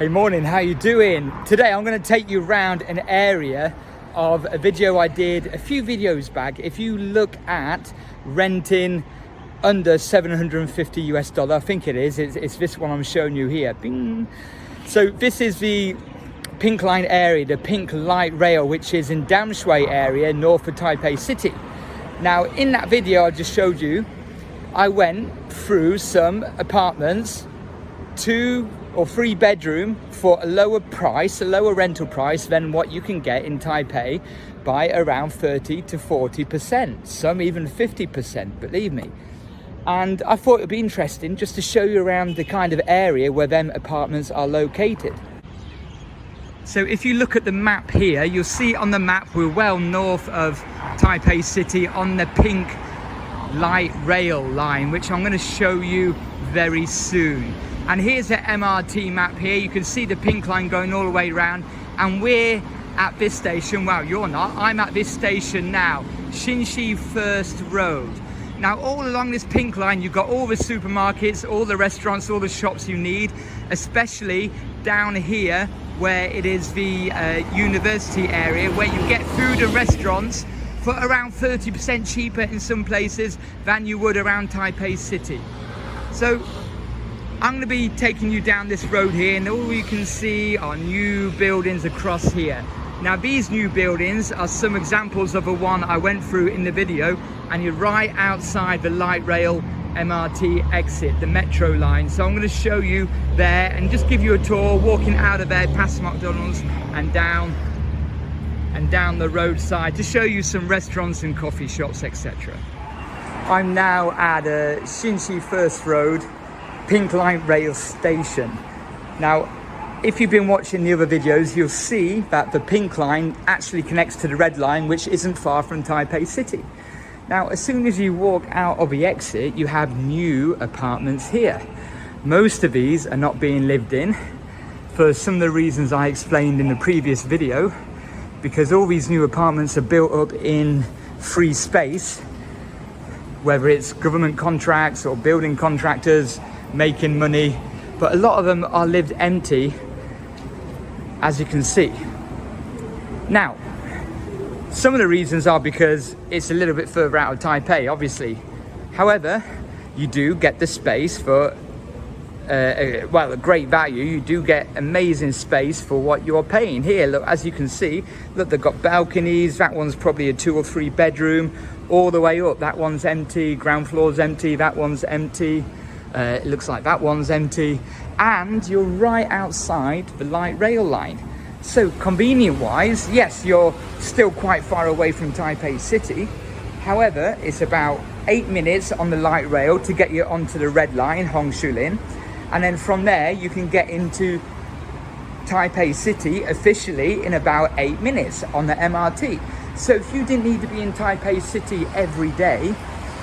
Hey, morning, how you doing? Today I'm going to take you around an area of a video I did a few videos back. If you look at renting under $750 US, I think it is, it's this one I'm showing you here. Bing. So this is the Pink Line area, the Pink Light Rail, which is in Tamsui area north of Taipei City. Now in that video I just showed you, I went through some apartments, 2 or 3 bedroom for a lower price, a lower rental price than what you can get in Taipei by around 30 to 40%, some even 50%, believe me. And I thought it would be interesting just to show you around the kind of area where them apartments are located. So if you look at the map here, you'll see on the map we're well north of Taipei City on the Pink Light Rail line, which I'm going to show you very soon. And here's the MRT map here. You can see the Pink Line going all the way around, and we're at this station. Well, you're not. I'm at this station now, Xinxi First Road. Now all along this Pink Line you've got all the supermarkets, all the restaurants, all the shops you need, especially down here where it is the university area, where you get food and restaurants for around 30% cheaper in some places than you would around Taipei City. So I'm going to be taking you down this road here, and all you can see are new buildings across here. Now these new buildings are some examples of the one I went through in the video, and you're right outside the light rail MRT exit, the metro line. So I'm going to show you there and just give you a tour, walking out of there past McDonald's and down the roadside to show you some restaurants and coffee shops, etc. I'm now at Xinxi First Road Pink Line Rail Station. Now if you've been watching the other videos, you'll see that the Pink Line actually connects to the Red Line, which isn't far from Taipei City. Now as soon as you walk out of the exit, you have new apartments here. Most of these are not being lived in for some of the reasons I explained in the previous video, because all these new apartments are built up in free space, whether it's government contracts or building contractors making money, but a lot of them are lived empty, as you can see. Now some of the reasons are because it's a little bit further out of Taipei, obviously. However, you do get the space for a great value. You do get amazing space for what you're paying. Here, look, as you can see, look, they've got balconies. That one's probably a 2 or 3 bedroom, all the way up. That one's empty, ground floor's empty, that one's empty. It looks like that one's empty, and you're right outside the light rail line. So convenient wise, yes, you're still quite far away from Taipei City. However, it's about 8 minutes on the light rail to get you onto the Red Line, Hongshulin, and then from there you can get into Taipei City officially in about 8 minutes on the MRT. So if you didn't need to be in Taipei City every day,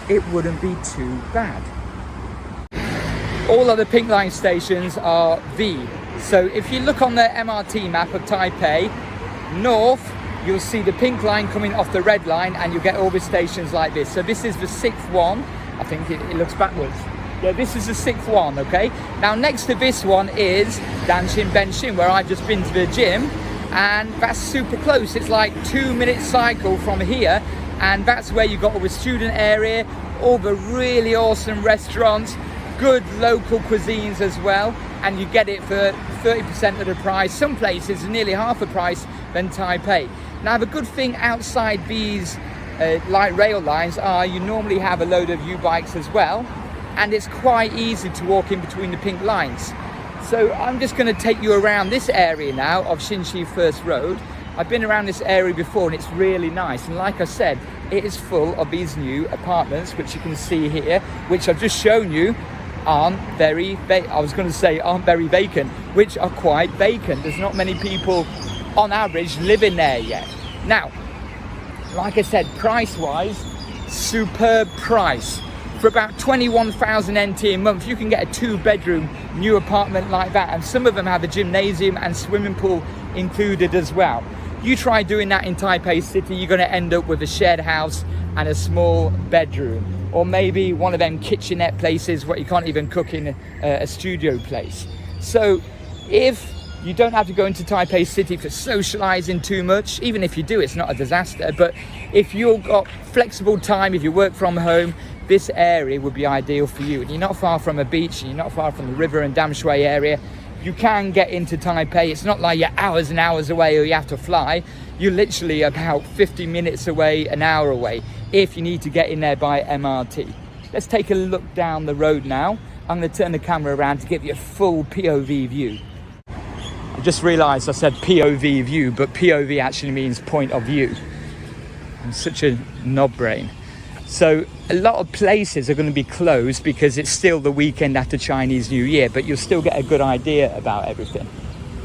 it wouldn't be too bad. All other Pink Line stations are V. So if you look on the MRT map of Taipei, north, you'll see the Pink Line coming off the Red Line, and you'll get all the stations like this. So this is the 6th one. I think it looks backwards. Yeah, this is the 6th one, okay? Now next to this one is Danshin Benshin, where I've just been to the gym, and that's super close. It's like 2-minute cycle from here, and that's where you've got all the student area, all the really awesome restaurants, good local cuisines as well, and you get it for 30% of the price. Some places are nearly half the price than Taipei. Now the good thing outside these light rail lines are you normally have a load of U-bikes as well, and it's quite easy to walk in between the pink lines. So I'm just going to take you around this area now of Xinxi First Road. I've been around this area before and it's really nice, and like I said, it is full of these new apartments, which you can see here, which I've just shown you aren't very vacant, which are quite vacant. There's not many people on average living there yet. Now, like I said, price wise, superb price. For about 21,000 NT a month, you can get a 2-bedroom new apartment like that, and some of them have a gymnasium and swimming pool included as well. You try doing that in Taipei City, you're going to end up with a shared house and a small bedroom, or maybe one of them kitchenette places where you can't even cook in a studio place. So if You don't have to go into Taipei City for socializing too much. Even if you do, it's not a disaster. But if you've got flexible time, if you work from home, this area would be ideal for you. And you're not far from a beach, and you're not far from the river and Tamsui area. You can get into Taipei. It's not like you're hours and hours away or you have to fly. You're literally about 50 minutes away, an hour away, if you need to get in there by MRT. Let's take a look down the road now. I'm going to turn the camera around to give you a full POV view. I just realized I said POV view, but POV actually means point of view. I'm such a knob brain. So a lot of places are going to be closed because it's still the weekend after Chinese New Year, but you'll still get a good idea about everything.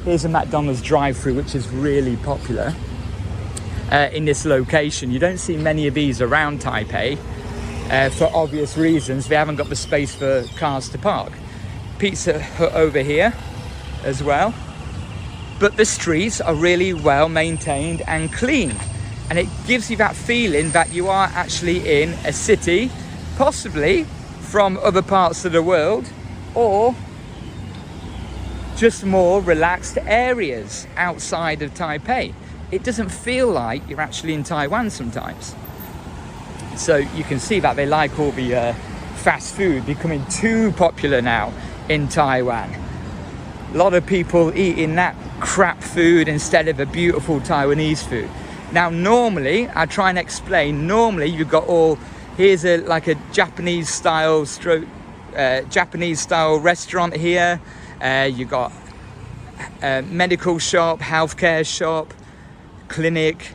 Here's a McDonald's drive-through, which is really popular in this location. You don't see many of these around Taipei for obvious reasons. They haven't got the space for cars to park. Pizza Hut over here as well. But the streets are really well maintained and clean. And it gives you that feeling that you are actually in a city, possibly from other parts of the world, or just more relaxed areas outside of Taipei. It doesn't feel like you're actually in Taiwan sometimes. So you can see that they like all the fast food becoming too popular now in Taiwan. A lot of people eating that crap food instead of a beautiful Taiwanese food. Now normally, I try and explain, normally you've got here's like a Japanese style restaurant here. You've got a medical shop, healthcare shop, clinic.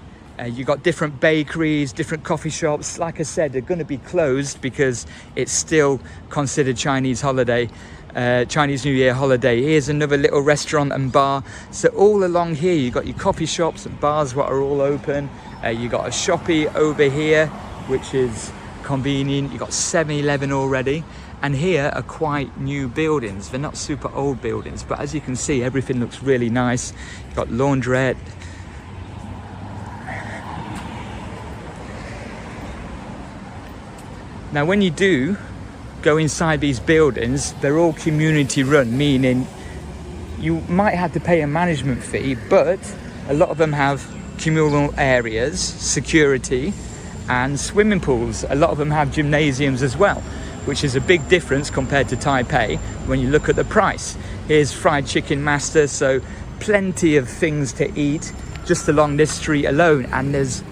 You've got different bakeries, different coffee shops. Like I said, they're going to be closed because it's still considered Chinese New Year holiday. Here's another little restaurant and bar. So all along here, you've got your coffee shops and bars what are all open. You've got a shoppy over here, which is convenient. You've got 7-Eleven already. And here are quite new buildings. They're not super old buildings, but as you can see, everything looks really nice. You've got laundrette. Now, when you do go inside these buildings, they're all community run, meaning you might have to pay a management fee, but a lot of them have communal areas, security, and swimming pools. A lot of them have gymnasiums as well, which is a big difference compared to Taipei when you look at the price. Here's Fried Chicken Master, so plenty of things to eat just along this street alone, and there's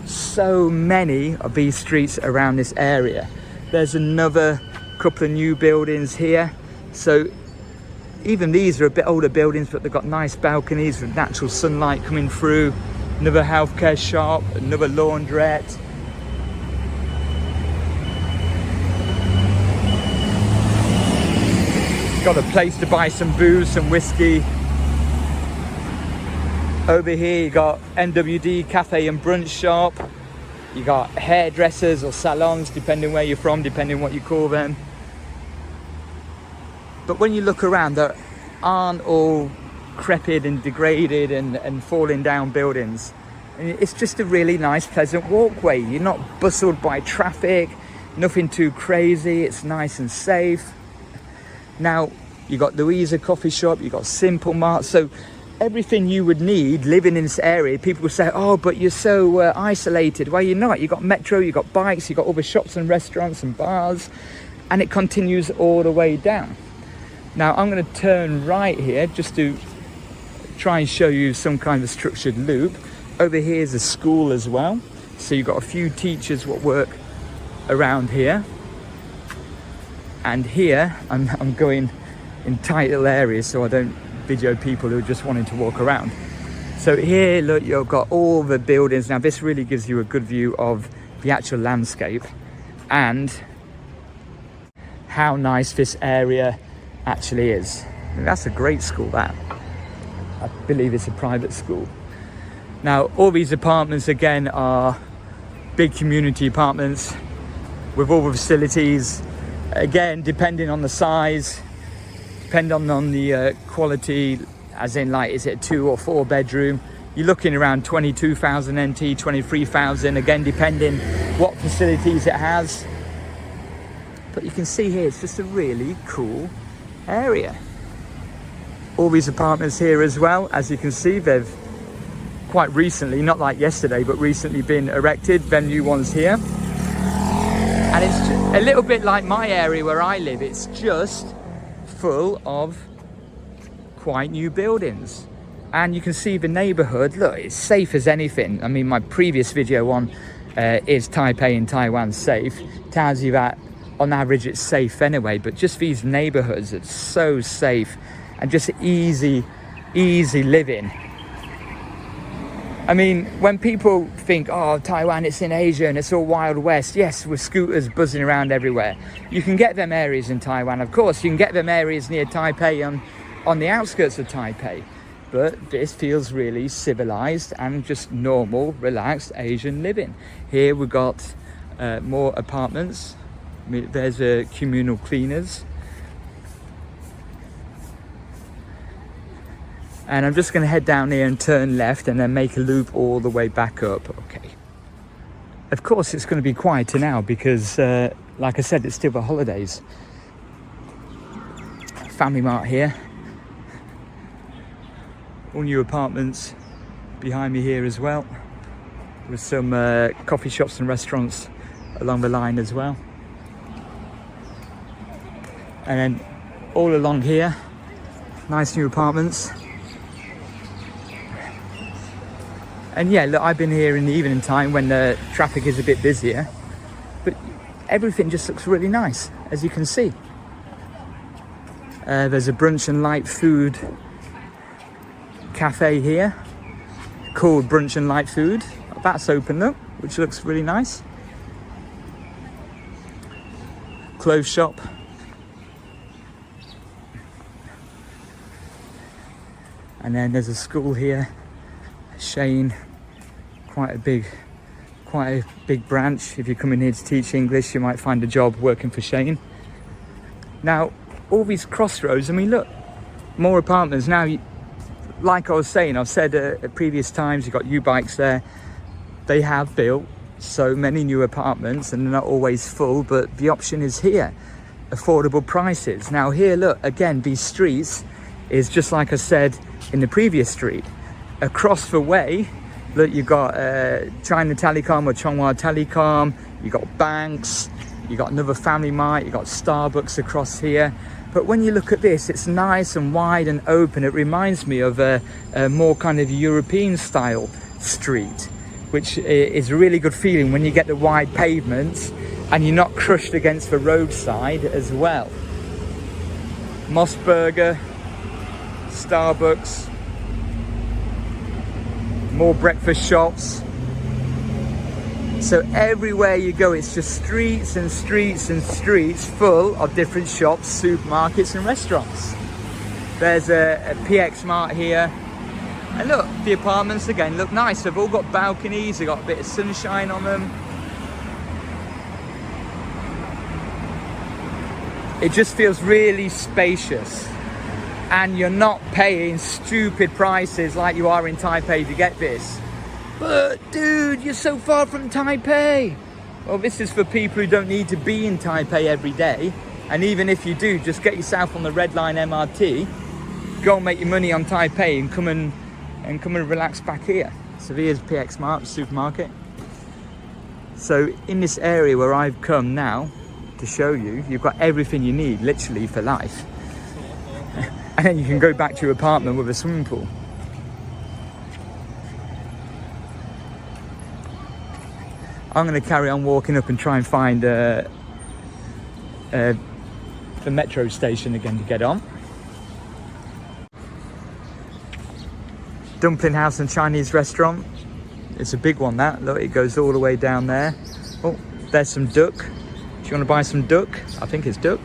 so many of these streets around this area. There's another couple of new buildings here, so even these are a bit older buildings, but they've got nice balconies with natural sunlight coming through. Another healthcare shop, another laundrette. Got a place to buy some booze, some whiskey. Over here you got NWD cafe and brunch shop. You got hairdressers or salons, depending where you're from, depending what you call them. But when you look around, there aren't all crepid and degraded and falling down buildings. It's just a really nice, pleasant walkway. You're not bustled by traffic, nothing too crazy. It's nice and safe. Now, you got Louisa coffee shop, you got Simple Mart, so everything you would need living in this area. People will say, oh, but you're so isolated. Well, you're not. You've got metro, you've got bikes, you've got all the shops and restaurants and bars, and it continues all the way down. Now, I'm going to turn right here just to try and show you some kind of structured loop. Over here is a school as well. So you've got a few teachers what work around here. And here, I'm going in tight little areas so I don't video people who are just wanting to walk around. So here, look, you've got all the buildings. Now this really gives you a good view of the actual landscape and how nice this area actually is. And that's a great school, that. I believe it's a private school. Now all these apartments again are big community apartments with all the facilities, again depending on the size, depending on the quality, as in like, is it a 2 or 4 bedroom? You're looking around 22,000 NT, 23,000, again depending what facilities it has. But you can see here, it's just a really cool area. all these apartments here as well. As you can see, they've quite recently, not like yesterday, but recently been erected. Them new ones here. And it's a little bit like my area where I live. It's just full of quite new buildings. And you can see the neighborhood. Look, it's safe as anything. I mean, my previous video on is Taipei in Taiwan safe? Tells you that on average it's safe anyway, but just these neighborhoods, it's so safe and just easy living. I mean, when people think, oh, Taiwan, it's in Asia and it's all Wild West. Yes, with scooters buzzing around everywhere. You can get them areas in Taiwan, of course. You can get them areas near Taipei on the outskirts of Taipei. But this feels really civilized and just normal, relaxed Asian living. Here we've got more apartments. There's communal cleaners. And I'm just going to head down here and turn left and then make a loop all the way back up. Okay. Of course, it's going to be quieter now because, like I said, it's still the holidays. Family Mart here. All new apartments behind me here as well. With some coffee shops and restaurants along the line as well. And then all along here, nice new apartments. And yeah, look, I've been here in the evening time when the traffic is a bit busier, but everything just looks really nice, as you can see. There's a brunch and light food cafe here called Brunch and Light Food. That's open up, which looks really nice. Clothes shop. And then there's a school here, Shane. Quite a big branch. If you're coming here to teach English, you might find a job working for Shane. Now, all these crossroads, I mean, look, more apartments. Now, like I was saying, I've said at previous times, you've got U-Bikes there. They have built so many new apartments and they're not always full, but the option is here. Affordable prices. Now here, look, again, these streets is just like I said in the previous street. Across the way, look, you've got China Telecom or Chonghua Telecom, you've got banks, you've got another Family Mart, you've got Starbucks across here. But when you look at this, it's nice and wide and open. It reminds me of a more kind of European style street, which is a really good feeling when you get the wide pavements and you're not crushed against the roadside as well. Mossburger, Starbucks, more breakfast shops. So everywhere you go, it's just streets and streets and streets full of different shops, supermarkets and restaurants. There's a PX Mart here. And look, the apartments again look nice. They've all got balconies, they've got a bit of sunshine on them. It just feels really spacious. And you're not paying stupid prices like you are in Taipei to get this. But dude, you're so far from Taipei. Well, this is for people who don't need to be in Taipei every day. And even if you do, just get yourself on the Red Line MRT, go and make your money on Taipei and come and relax back here. So here's PX Mart supermarket. So in this area where I've come now to show you, you've got everything you need literally for life. And then you can go back to your apartment with a swimming pool. I'm going to carry on walking up and try and find the metro station again to get on. Dumpling House and Chinese restaurant. It's a big one, that. Look, it goes all the way down there. Oh, there's some duck. Do you want to buy some duck? I think it's duck.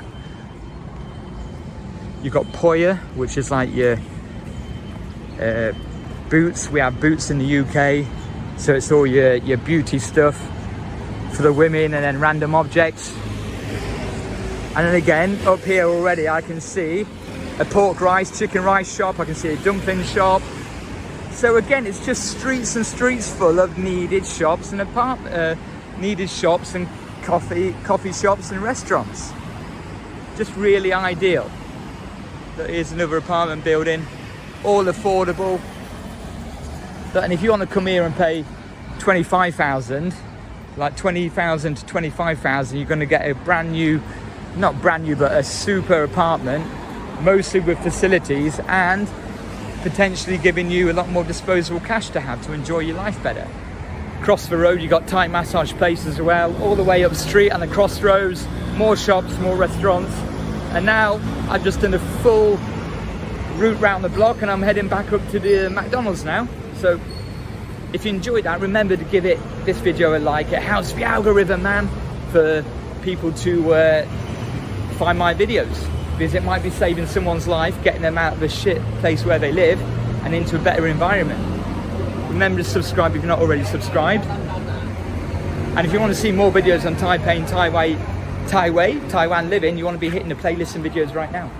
You've got Poya, which is like your boots. We have boots in the UK. So it's all your beauty stuff for the women, and then random objects. And then again, up here already, I can see a pork rice, chicken rice shop. I can see a dumpling shop. So again, it's just streets and streets full of needed shops and needed shops and coffee shops and restaurants. Just really ideal. Here's another apartment building, all affordable. And if you want to come here and pay 25,000, like 20,000 to 25,000, you're going to get a brand new, not brand new, but a super apartment, mostly with facilities, and potentially giving you a lot more disposable cash to have to enjoy your life better. Across the road, you got Thai massage places as well, all the way up the street and the crossroads, more shops, more restaurants. And now I've just done a full route round the block and I'm heading back up to the McDonald's now. So if you enjoyed that, remember to give this video a like. It helps the algorithm, man, for people to find my videos, because it might be saving someone's life, getting them out of the shit place where they live and into a better environment. Remember to subscribe if you're not already subscribed. And if you want to see more videos on Taipei and Taiwan living, you want to be hitting the playlist and videos right now.